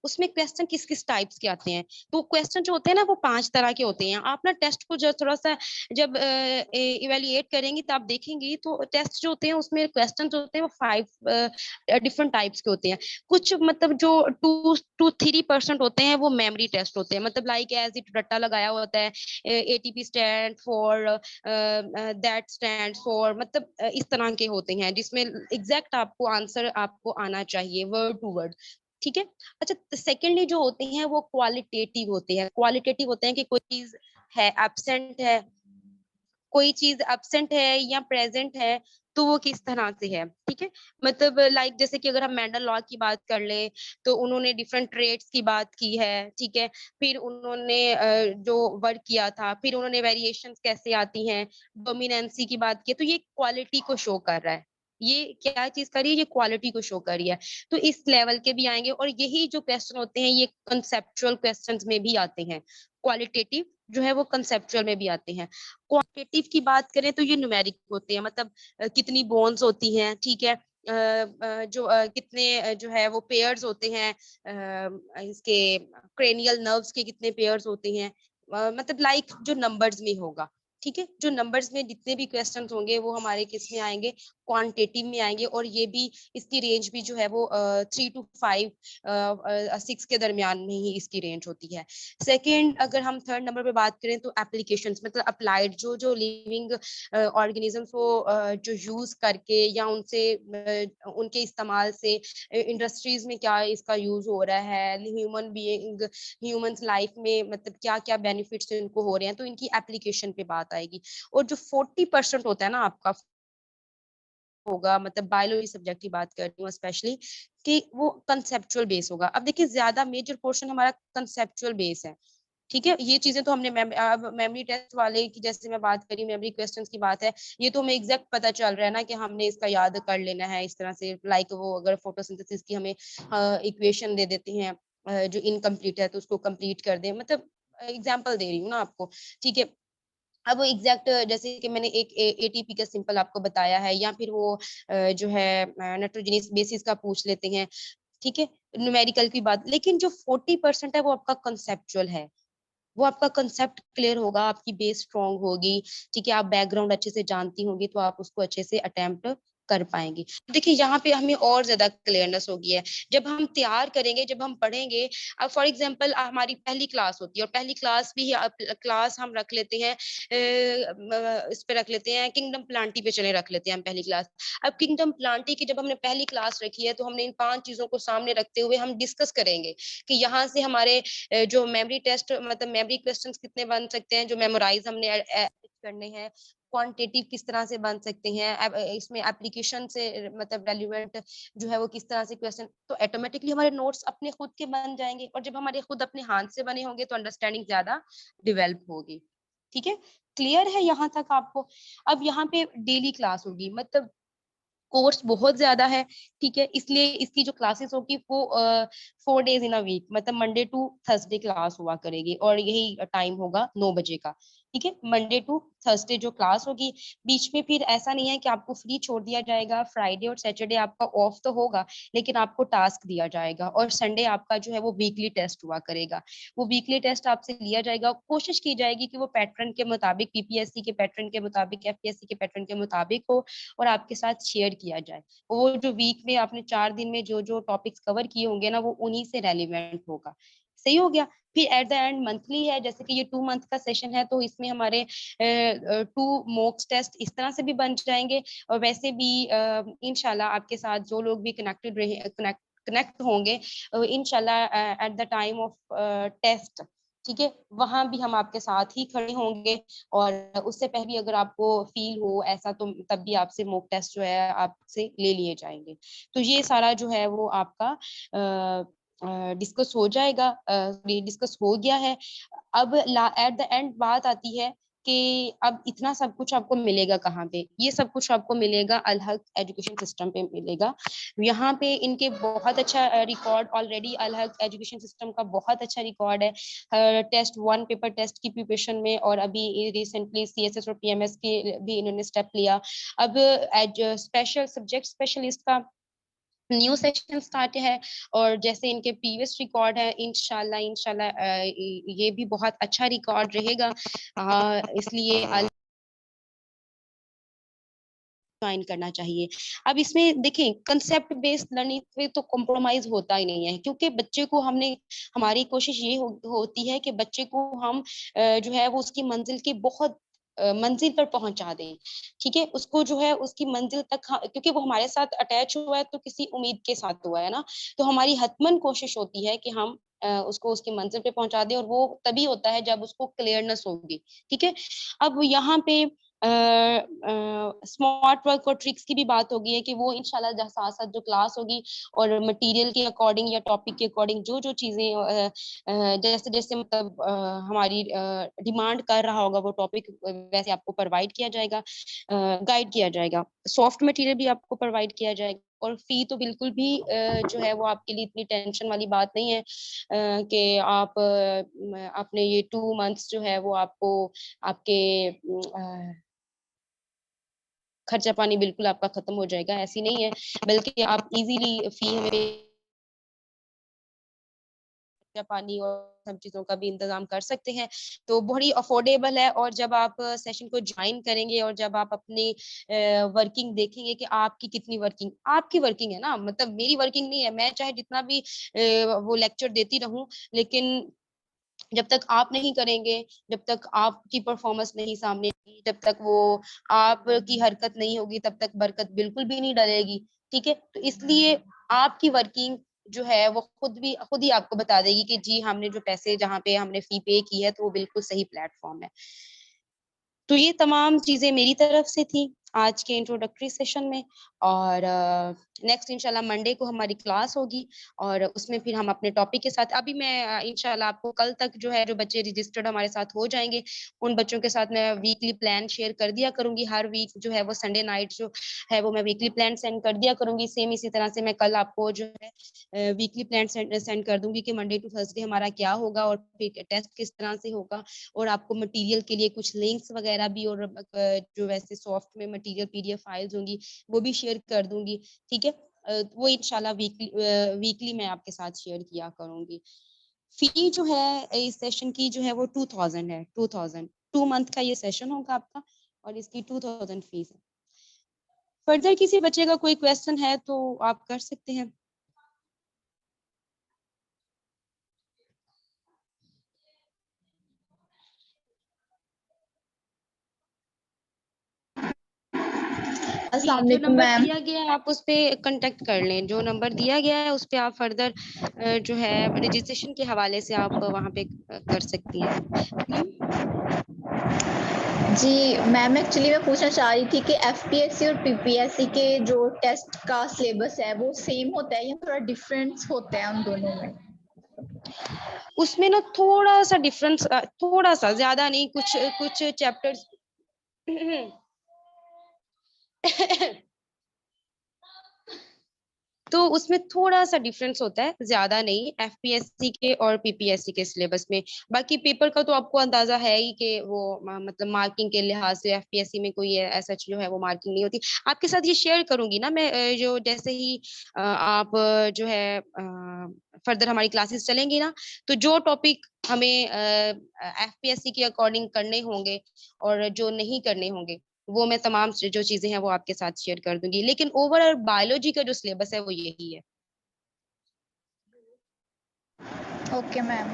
उसमें क्वेश्चन किस किस टाइप्स के आते हैं। तो क्वेश्चन जो होते हैं ना वो 5 तरह के होते हैं। आप ना टेस्ट को जब थोड़ा सा जब इवेल्युएट करेंगी तो आप देखेंगी तो टेस्ट जो होते हैं उसमें क्वेश्चन जो होते हैं वो 5 डिफरेंट टाइप्स के होते हैं। कुछ मतलब जो 2 to 3% होते हैं वो मेमोरी टेस्ट होते हैं, मतलब लाइक एज इट रट्टा लगाया होता है, ATP stand for, that stand for, मतलब इस तरह के होते हैं जिसमें एग्जैक्ट आपको आंसर आपको आना चाहिए वर्ड टू वर्ड, ठीक है। अच्छा सेकेंडली जो होते हैं वो क्वालिटेटिव होते हैं। क्वालिटेटिव होते हैं कि कोई चीज है एब्सेंट है, कोई चीज एब्सेंट है या प्रेजेंट है, तो वो किस तरह से है, ठीक है। मतलब लाइक जैसे कि अगर हम मेंडल लॉ की बात कर ले तो उन्होंने डिफरेंट ट्रेड्स की बात की है, ठीक है, फिर उन्होंने जो वर्क किया था, फिर उन्होंने वेरिएशंस कैसे आती हैं, डोमिनेंसी की बात की है, तो ये क्वालिटी को शो कर रहा है। ये क्या चीज कर रही है, ये क्वालिटी को शो कर रही है। तो इस लेवल के भी आएंगे, और यही जो क्वेश्चन होते हैं ये कंसेप्चुअल क्वेश्चंस में भी आते हैं। क्वालिटेटिव जो है वो कंसेप्चुअल में भी आते हैं। क्वांटिटेटिव की बात करें तो ये न्यूमेरिक होते हैं, मतलब कितनी बोन्स होती हैं, ठीक है, जो कितने जो है वो पेयर्स होते हैं, इसके क्रेनियल नर्व्स के कितने पेयर्स होते हैं, मतलब लाइक जो नंबर्स में होगा, ठीक है। जो नंबर्स में जितने भी क्वेश्चंस होंगे वो हमारे किस में आएंगे, क्वांटिटेटिव में आएंगे, और ये भी इसकी रेंज भी जो है वो 3 to 5, 6 के दरमियान में ही इसकी रेंज होती है। सेकेंड, अगर हम थर्ड नंबर पे बात करें तो एप्लीकेशंस, मतलब अप्लाइड जो जो लिविंग ऑर्गेनिजम्स को जो यूज करके या उनसे उनके इस्तेमाल से इंडस्ट्रीज में क्या इसका यूज हो रहा है, ह्यूमन बीइंग, ह्यूमंस लाइफ में मतलब क्या क्या बेनिफिट्स इनको हो रहे हैं, तो इनकी एप्लीकेशन पे बात आएगी। और जो 40% होता है ना आपका होगा, मतलब बायोलॉजी सब्जेक्ट की बात कर रही हूँ स्पेशली, कि वो कंसेप्चुअल बेस होगा। अब देखिए ज्यादा मेजर पोर्शन हमारा कंसेप्चुअल बेस है, ठीक है। ये चीजें तो हमने मेमोरी टेस्ट वाले की जैसे मैं बात करी, मेमोरी क्वेश्चंस की बात है, ये तो हमें एग्जैक्ट पता चल रहा है ना कि हमने इसका याद कर लेना है इस तरह से। लाइक वो अगर फोटोसिंथेसिस की हमें इक्वेशन दे देते हैं जो इनकम्प्लीट है तो उसको कंप्लीट कर दें, मतलब एग्जाम्पल दे रही हूँ ना आपको, ठीक है। अब वो एग्जैक्ट जैसे कि मैंने एक एटीपी का सिंपल आपको बताया है, या फिर वो जो है नाइट्रोजनिस बेसिस का पूछ लेते हैं, ठीक है, न्यूमेरिकल की बात। लेकिन जो 40% है वो आपका कंसेप्चुअल है, वो आपका कंसेप्ट क्लियर होगा, आपकी बेस स्ट्रांग होगी, ठीक है, आप बैकग्राउंड अच्छे से जानती होंगी तो आप उसको अच्छे से अटेम्प्ट कर पाएंगे। देखिए यहाँ पे हमें और ज्यादा क्लियरनेस होगी है जब हम तैयार करेंगे, जब हम पढ़ेंगे। अब फॉर एग्जांपल हमारी पहली क्लास होती है, और पहली क्लास भी क्लास हम रख लेते हैं इस पे रख लेते हैं, किंगडम प्लांटी पे चले रख लेते हैं हम पहली क्लास। अब किंगडम प्लांटी की जब हमने पहली क्लास रखी है तो हमने इन 5 चीजों को सामने रखते हुए हम डिस्कस करेंगे कि यहाँ से हमारे जो मेमोरी टेस्ट मतलब मेमोरी क्वेश्चंस कितने बन सकते हैं जो मेमोराइज हमने करने हैं, क्वांटिटेटिव किस तरह से बन सकते हैं, इसमें एप्लीकेशन से मतलब रेलिवेंट जो है वो किस तरह से क्वेश्चन, तो ऑटोमेटिकली हमारे नोट्स अपने खुद के बन जाएंगे, और जब हमारे खुद अपने हाथ से बने होंगे तो अंडरस्टैंडिंग ज्यादा डेवलप होगी, ठीक है। क्लियर है यहाँ तक आपको? अब यहाँ पे डेली क्लास होगी, मतलब कोर्स बहुत ज्यादा है, ठीक है, इसलिए इसकी जो क्लासेस होगी वो 4 days इन अ वीक, मतलब मंडे टू थर्सडे क्लास हुआ करेगी, और यही टाइम होगा 9 बजे का, ठीक है, मंडे टू थर्सडे जो क्लास होगी। बीच में फिर ऐसा नहीं है कि आपको फ्री छोड़ दिया जाएगा, फ्राइडे और सैटरडे आपका ऑफ तो होगा, लेकिन आपको टास्क दिया जाएगा, और संडे आपका जो है वो वीकली टेस्ट हुआ करेगा। वो वीकली टेस्ट आपसे लिया जाएगा, कोशिश की जाएगी कि वो पैटर्न के मुताबिक, पीपीएससी के पैटर्न के मुताबिक, एफपीएससी के पैटर्न के मुताबिक हो, और आपके साथ शेयर किया जाए। वो जो वीक में आपने 4 दिन में जो जो टॉपिक्स कवर किए होंगे ना, वो उन्हीं से रेलिवेंट होगा। सही हो गया। फिर एट द एंड मंथली है, जैसे कि ये 2 मंथ का सेशन है, तो इसमें हमारे 2 मॉक्स टेस्ट इस तरह से भी बन जाएंगे, और वैसे भी इंशाल्लाह आपके साथ जो लोग भी कनेक्टेड रहे, कनेक्ट होंगे इंशाल्लाह at the time of test, ठीक है, वहां भी हम आपके साथ ही खड़े होंगे। और उससे पहले अगर आपको फील हो ऐसा, तो तब भी आपसे मॉक टेस्ट जो है आपसे ले लिए जाएंगे। तो ये सारा जो है वो आपका डिस्कस हो जाएगा, डिस्कस हो गया है। अब एट द एंड बात आती है कि अब इतना सब कुछ आपको मिलेगा कहाँ पे? ये सब कुछ आपको मिलेगा अलहक एजुकेशन सिस्टम पे मिलेगा। यहाँ पे इनके बहुत अच्छा रिकॉर्ड, ऑलरेडी अलहक एजुकेशन सिस्टम का बहुत अच्छा रिकॉर्ड है टेस्ट 1 पेपर टेस्ट की प्रिपरेशन में, और अभी रिसेंटली सीएसएस और पीएमएस के भी इन्होंने स्टेप लिया। अब स्पेशल सब्जेक्ट स्पेशलिस्ट का न्यू सेशन स्टार्ट है, और जैसे इनके प्रीवियस रिकॉर्ड है, इंशाल्लाह इंशाल्लाह ये भी बहुत अच्छा रिकॉर्ड रहेगा, इसलिए ज्वाइन करना चाहिए। अब इसमें देखें, कंसेप्ट बेस्ड लर्निंग पे तो कॉम्प्रोमाइज होता ही नहीं है, क्योंकि बच्चे को हमारी कोशिश ये होती है कि बच्चे को हम जो है वो उसकी मंजिल की बहुत मंजिल पर पहुंचा दें। ठीक है, उसको जो है उसकी मंजिल तक, क्योंकि वो हमारे साथ अटैच हुआ है तो किसी उम्मीद के साथ हुआ है ना, तो हमारी हतमन कोशिश होती है कि हम उसको उसकी मंजिल पे पहुंचा दें, और वो तभी होता है जब उसको क्लियरनेस होगी। ठीक है, अब यहाँ पे स्मार्ट वर्क और ट्रिक्स की भी बात होगी है कि वो इंशाल्लाह साथ साथ जो क्लास होगी, और मटेरियल के अकॉर्डिंग या टॉपिक के अकॉर्डिंग जो जो चीजें जैसे जैसे मतलब हमारी डिमांड कर रहा होगा वो टॉपिक, वैसे आपको प्रोवाइड किया जाएगा, गाइड किया जाएगा। सॉफ्ट मटेरियल भी आपको प्रोवाइड किया जाएगा, और फी तो बिल्कुल भी जो है वो आपके लिए इतनी टेंशन वाली बात नहीं है कि आप अपने ये 2 मंथ्स जो है वो आपको आपके खर्चा पानी बिल्कुल आपका खत्म हो जाएगा, ऐसी नहीं है, बल्कि आप इजीली फी हमें पानी और सब चीजों का भी इंतजाम कर सकते हैं। तो बड़ी अफोर्डेबल है, और जब आप सेशन को ज्वाइन करेंगे और जब आप अपनी वर्किंग देखेंगे कि आपकी कितनी वर्किंग, आपकी वर्किंग है ना, मतलब मेरी वर्किंग नहीं है, मैं चाहे जितना भी वो लेक्चर देती रहूं, लेकिन जब तक आप नहीं करेंगे, जब तक आपकी परफॉर्मेंस नहीं सामने आएगी, जब तक वो आपकी हरकत नहीं होगी, तब तक बरकत बिल्कुल भी नहीं डलेगी। ठीक है, तो इसलिए आपकी वर्किंग जो है वो खुद ही आपको बता देगी कि जी हमने जो पैसे, जहाँ पे हमने फी पे की है, तो वो बिल्कुल सही प्लेटफॉर्म है। तो ये तमाम चीजें मेरी तरफ से थी आज के इंट्रोडक्टरी सेशन में, और नेक्स्ट इंशाल्लाह मंडे को हमारी क्लास होगी, और उसमें फिर हम अपने टॉपिक के साथ, अभी मैं इंशाल्लाह आपको कल तक जो है जो बच्चे रजिस्टर्ड हमारे साथ हो जाएंगे, उन बच्चों के साथ मैं वीकली प्लान शेयर कर दिया करूंगी। हर वीक जो है वो संडे नाइट जो है वो मैं वीकली प्लान सेंड कर दिया करूंगी। सेम इसी तरह से मैं कल आपको जो है वीकली प्लान सेंड कर दूंगी कि मंडे टू थर्सडे हमारा क्या होगा, और फिर टेस्ट किस तरह से होगा, और आपको मटेरियल के लिए कुछ लिंक्स वगैरह भी, और जो वैसे सॉफ्ट में मटेरियल पीडीएफ फाइल्स होंगी वो भी शेयर कर दूंगी। ठीक है, वो इंशाल्लाह वीकली मैं आपके साथ शेयर किया करूंगी। फी जो है इस सेशन की जो है वो 2000 है, 2000 2 मंथ का ये सेशन होगा आपका, और इसकी 2000 फीस है। फर्दर किसी बच्चे का कोई क्वेश्चन है तो आप कर सकते हैं। जी, अस्सलाम जो वालेकुम नंबर मैम। दिया गया है आप उस पे कांटेक्ट कर लें, जो नंबर दिया गया है उस पे आप फर्दर जो है रजिस्ट्रेशन के हवाले से आप वहाँ पे कर सकती हैं। जी मैम, एक्चुअली मैं पूछना चाह रही थी कि एफपीएससी और पीपीएससी के जो टेस्ट का सिलेबस है वो सेम होता है या थोड़ा डिफरेंस होता है उन दोनों में? उसमें ना थोड़ा सा डिफरेंस, थोड़ा सा, ज्यादा नहीं, कुछ कुछ चैप्टर्स तो उसमें थोड़ा-सा डिफरेंस होता है, ज़्यादा नहीं, एफपीएससी के और पीपीएससी के सिलेबस में। बाकी पेपर का तो आपको अंदाज़ा है ही कि वो मतलब मार्किंग के लिहाज से एफपीएससी में कोई ऐसा जो है वो मार्किंग नहीं होती। आपके साथ ये शेयर करूँगी ना मैं, जो जैसे ही आप जो है फर्दर हमारी क्लासेस चलेंगी ना, तो जो टॉपिक हमें एफपीएससी के अकॉर्डिंग करने होंगे और जो नहीं करने होंगे, वो मैं तमाम जो चीजें हैं वो आपके साथ शेयर कर दूंगी। लेकिन ओवरऑल बायोलॉजी का जो सिलेबस है वो यही है। Okay ma'am.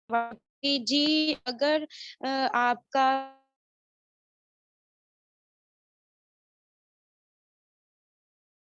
बाकी जी, अगर आपका